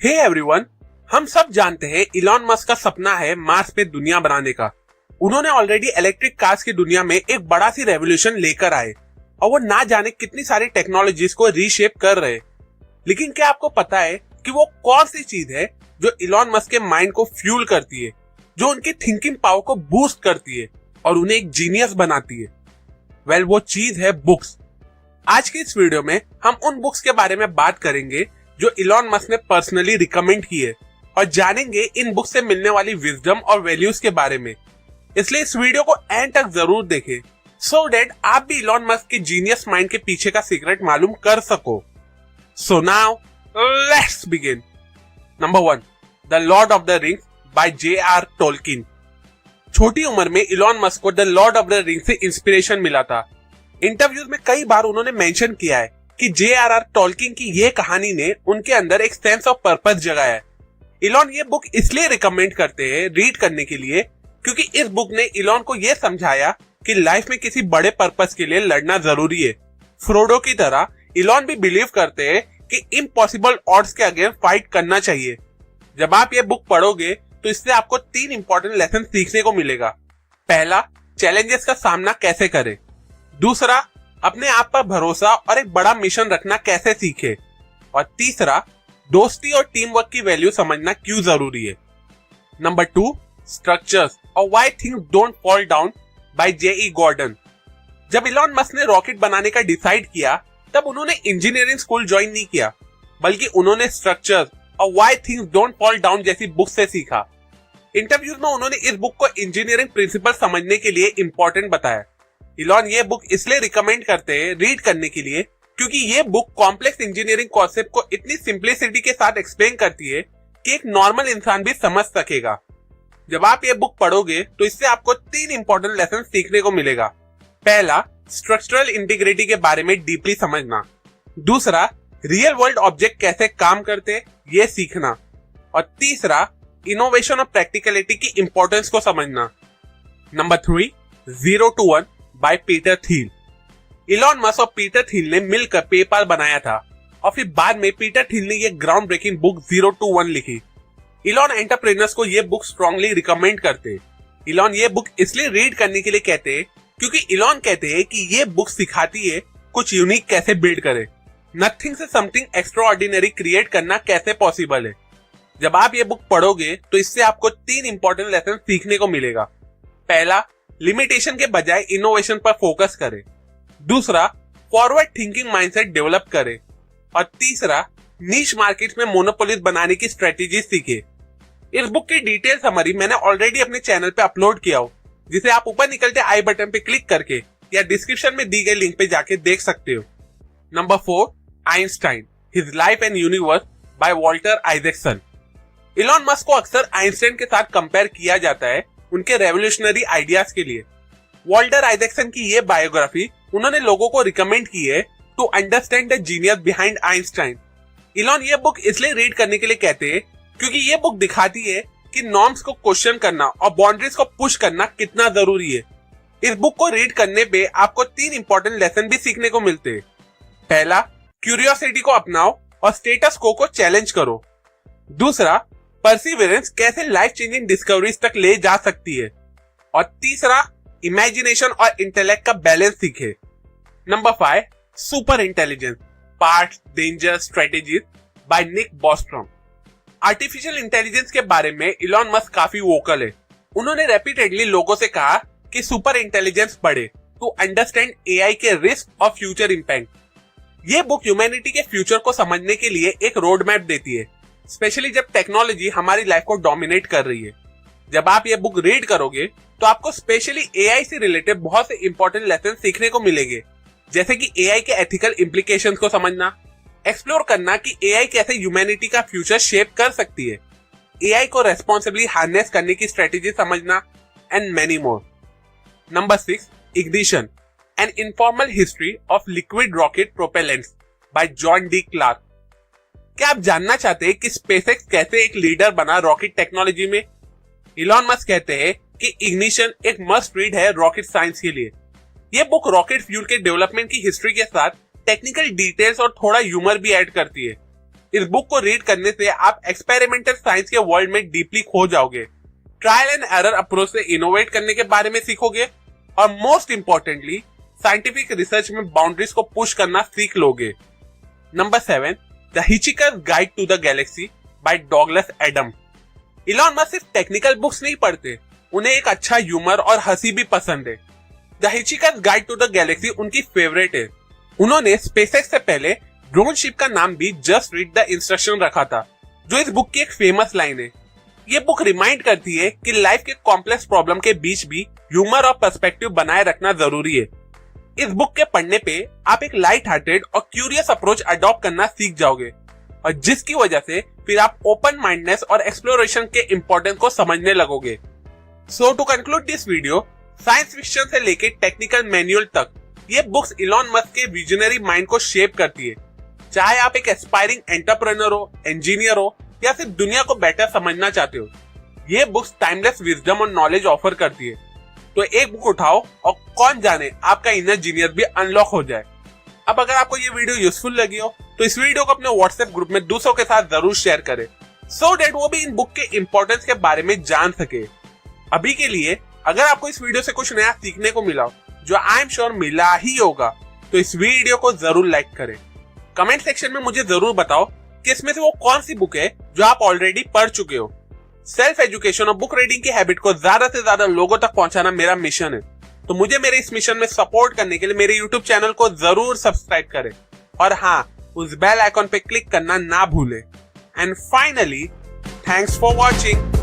Hey everyone, हम सब जानते हैं इलॉन मस्क का सपना है मार्स पे दुनिया बनाने का। उन्होंने ऑलरेडी इलेक्ट्रिक कार्स की दुनिया में एक बड़ा सी रेवोल्यूशन लेकर आए और वो ना जाने कितनी सारी टेक्नोलॉजीज को रीशेप कर रहे। लेकिन क्या आपको पता है कि वो कौन सी चीज है जो इलॉन मस्क के माइंड को फ्यूल करती है, जो उनकी थिंकिंग पावर को बूस्ट करती है और उन्हें एक जीनियस बनाती है? वेल, वो चीज है बुक्स। आज की इस वीडियो में हम उन बुक्स के बारे में बात करेंगे जो इलॉन मस्क ने पर्सनली रिकमेंड की है और जानेंगे इन बुक्स से मिलने वाली विजडम और वैल्यूज के बारे में। इसलिए इस वीडियो को एंड तक जरूर देखें सो दैट आप भी इलॉन मस्क के जीनियस माइंड के पीछे का सीक्रेट मालूम कर सको। So now let's begin. Number 1, the Lord of the Rings by J.R. Tolkien. छोटी उम्र में इलॉन मस्क को the Lord of the Rings से इंस्पिरेशन मिला था। इंटरव्यूज में कई बार उन्होंने मेंशन किया है कि J.R.R. टोल्किन की ये कहानी ने उनके अंदर एक सेंस ऑफ पर्पस जगाया है। इलॉन ये बुक इसलिए रिकमेंड करते हैं रीड करने के लिए क्योंकि इस बुक ने इलॉन को ये समझाया कि लाइफ में किसी बड़े पर्पस के लिए लड़ना जरूरी है। फ्रोडो की तरह इलॉन भी बिलीव करते हैं कि इम्पॉसिबल ऑड्स के अगेंस्ट फाइट करना चाहिए। जब आप ये बुक पढ़ोगे तो इससे आपको 3 इंपॉर्टेंट लेसन सीखने को मिलेगा। पहला, चैलेंजेस का सामना कैसे करें। दूसरा, अपने आप पर भरोसा और एक बड़ा मिशन रखना कैसे सीखे। और तीसरा, दोस्ती और टीम वर्क की वैल्यू समझना क्यों जरूरी है। नंबर 2, स्ट्रक्चर्स और why things don't fall down by J.E. Gordon. जब इलॉन मस्क ने रॉकेट बनाने का डिसाइड किया तब उन्होंने इंजीनियरिंग स्कूल ज्वाइन नहीं किया, बल्कि उन्होंने स्ट्रक्चर्स और why things don't fall down जैसी बुक से सीखा। इंटरव्यूज में उन्होंने इस बुक को इंजीनियरिंग प्रिंसिपल समझने के लिए इंपॉर्टेंट बताया। इलॉन ये बुक इसलिए रिकमेंड करते हैं रीड करने के लिए क्योंकि ये बुक कॉम्प्लेक्स इंजीनियरिंग कॉन्सेप्ट को इतनी सिंप्लिसिटी के साथ एक्सप्लेन करती है कि एक नॉर्मल इंसान भी समझ सकेगा। जब आप ये बुक पढ़ोगे तो इससे आपको 3 इंपॉर्टेंट लेसन सीखने को मिलेगा। पहला, स्ट्रक्चरल इंटीग्रिटी के बारे में डीपली समझना। दूसरा, रियल वर्ल्ड ऑब्जेक्ट कैसे काम करते ये सीखना। और तीसरा, इनोवेशन और प्रैक्टिकलिटी की इंपॉर्टेंस को समझना। Number 3, 0 to 1 by Peter Thiel. Elon Musk और पीटर थिल ने मिलकर पेपाल बनाया था और फिर बाद में पीटर थिल ने ये ग्राउंड ब्रेकिंग बुक 0 to 1 लिखी। इलॉन एंटरप्रेन्योर्स को ये बुक स्ट्रांगली रिकमेंड करते। इलॉन ये बुक इसलिए रीड करने के लिए कहते हैं क्योंकि इलॉन कहते हैं कि ये बुक सिखाती है कुछ यूनिक कैसे बिल्ड करे, नथिंग से समथिंग एक्स्ट्राऑर्डिनरी क्रिएट करना कैसे पॉसिबल है। जब आप ये बुक पढ़ोगे तो इससे आपको 3 इंपॉर्टेंट लेसन सीखने को मिलेगा। पहला, लिमिटेशन के बजाय इनोवेशन पर फोकस करें। दूसरा, फॉरवर्ड थिंकिंग माइंडसेट डेवलप करें। और तीसरा, नीश मार्केट्स में मोनोपोलीज बनाने की स्ट्रेटेजी सीखे। इस बुक की डिटेल समरी मैंने ऑलरेडी अपने चैनल पे अपलोड किया हो, जिसे आप ऊपर निकलते आई बटन पे क्लिक करके या डिस्क्रिप्शन में दी गई लिंक पे जाके देख सकते हो। Number 4, Einstein, his life and universe by Walter Isaacson. Elon Musk को अक्सर आइंस्टाइन के साथ कंपेयर किया जाता है उनके रेवोल्यूशनरी आइडियाज के लिए। वॉल्टर आइजैक्सन की ये बायोग्राफी उन्होंने लोगों को रिकमेंड की है to understand the genius behind Einstein. Elon ये बुक इसलिए रीड करने के लिए कहते हैं क्योंकि ये बुक दिखाती है कि नॉर्म्स को क्वेश्चन करना और बाउंड्रीज को पुश करना कितना जरूरी है। इस बुक को रीड करने पे आपको 3 इंपॉर्टेंट लेसन भी सीखने को मिलते हैं। पहला, क्यूरियोसिटी को अपनाओ और स्टेटस को चैलेंज करो। दूसरा, परसिवियरेंस कैसे लाइफ चेंजिंग डिस्कवरीज तक ले जा सकती है। और तीसरा, इमेजिनेशन और इंटेलेक्ट का बैलेंस सीखे। Number 5, super intelligence, parts, danger, strategies by Nick Bostrom. Artificial intelligence के बारे में इलॉन मस्क काफी वोकल है। उन्होंने रेपिटेडली लोगों से कहा कि सुपर इंटेलिजेंस पढ़े टू अंडरस्टैंड एआई के रिस्क और फ्यूचर इंपैक्ट। ये बुक ह्यूमैनिटी के फ्यूचर को समझने के लिए एक रोड मैप देती है, स्पेशली जब टेक्नोलॉजी हमारी लाइफ को डोमिनेट कर रही है। जब आप ये बुक रीड करोगे तो आपको स्पेशली एआई से रिलेटेड बहुत से इंपॉर्टेंट लेसन सीखने को मिलेंगे, जैसे कि एआई के एथिकल इम्प्लीकेशंस को समझना, एक्सप्लोर करना कि एआई कैसे ह्यूमैनिटी का फ्यूचर शेप कर सकती है, एआई को रेस्पॉन्सिबली हार्नेस करने की स्ट्रेटेजी समझना and many more. Number 6, ignition, an informal history of liquid rocket propellants bye John de Klerk. क्या आप जानना चाहते हैं कि स्पेसएक्स कैसे एक लीडर बना रॉकेट टेक्नोलॉजी में? इलॉन मस्क कहते हैं कि इग्निशन एक मस्ट रीड है रॉकेट साइंस के लिए। ये बुक रॉकेट फ्यूल के डेवलपमेंट की हिस्ट्री के साथ टेक्निकल डिटेल्स और थोड़ा ह्यूमर भी ऐड करती है। इस बुक को रीड करने से आप एक्सपेरिमेंटल साइंस के वर्ल्ड में डीपली खो जाओगे, ट्रायल एंड एरर अप्रोच से इनोवेट करने के बारे में सीखोगे और मोस्ट इंपॉर्टेंटली साइंटिफिक रिसर्च में बाउंड्रीज को पुश करना सीख लोगे। Number 7, the hitchhiker's guide to the galaxy by Douglas Adam. Elon Musk सिर्फ टेक्निकल बुक्स नहीं पढ़ते, उन्हें एक अच्छा ह्यूमर और हंसी भी पसंद है। The hitchhiker's guide to the galaxy उनकी फेवरेट है। उन्होंने स्पेसएक्स से पहले ड्रोन शिप का नाम भी जस्ट रीड द इंस्ट्रक्शन रखा था, जो इस बुक की एक फेमस लाइन है। ये बुक रिमाइंड करती है कि लाइफ के कॉम्प्लेक्स प्रॉब्लम के बीच भी ह्यूमर और पर्सपेक्टिव बनाए रखना जरूरी है। इस बुक के पढ़ने पे आप एक लाइट हार्टेड और क्यूरियस अप्रोच अडॉप्ट करना सीख जाओगे, और जिसकी वजह से फिर आप ओपन माइंडनेस और एक्सप्लोरेशन के इंपॉर्टेंस को समझने लगोगे। So to conclude this video, science fiction से लेके टेक्निकल मैनुअल तक ये बुक्स इलॉन मस्क के विजनरी माइंड को शेप करती है। चाहे आप एक एस्पायरिंग एंटरप्रेन्योर हो, इंजीनियर हो या सिर्फ दुनिया को बेटर समझना चाहते हो, ये बुक्स टाइमलेस विजडम और नॉलेज ऑफर करती है। तो एक बुक उठाओ और कौन जाने आपका इनर जीनियस भी अनलॉक हो जाए। अब अगर आपको ये वीडियो यूजफुल लगी हो तो इस वीडियो को अपने व्हाट्सएप ग्रुप में दूसरों के साथ जरूर शेयर करें, सो दैट वो भी इन बुक के इंपॉर्टेंस के बारे में जान सके। अभी के लिए अगर आपको इस वीडियो से कुछ नया सीखने को मिला, जो आई एम श्योर मिला ही होगा, तो इस वीडियो को जरूर लाइक करें। कमेंट सेक्शन में मुझे जरूर बताओ कि इसमें से वो कौन सी बुक है जो आप ऑलरेडी पढ़ चुके हो। सेल्फ एजुकेशन और बुक रीडिंग की हैबिट को ज्यादा से ज्यादा लोगों तक पहुंचाना मेरा मिशन है, तो मुझे मेरे इस मिशन में सपोर्ट करने के लिए मेरे यूट्यूब चैनल को जरूर सब्सक्राइब करें, और हाँ, उस बेल आइकॉन पे क्लिक करना ना भूलें। And finally, thanks for watching.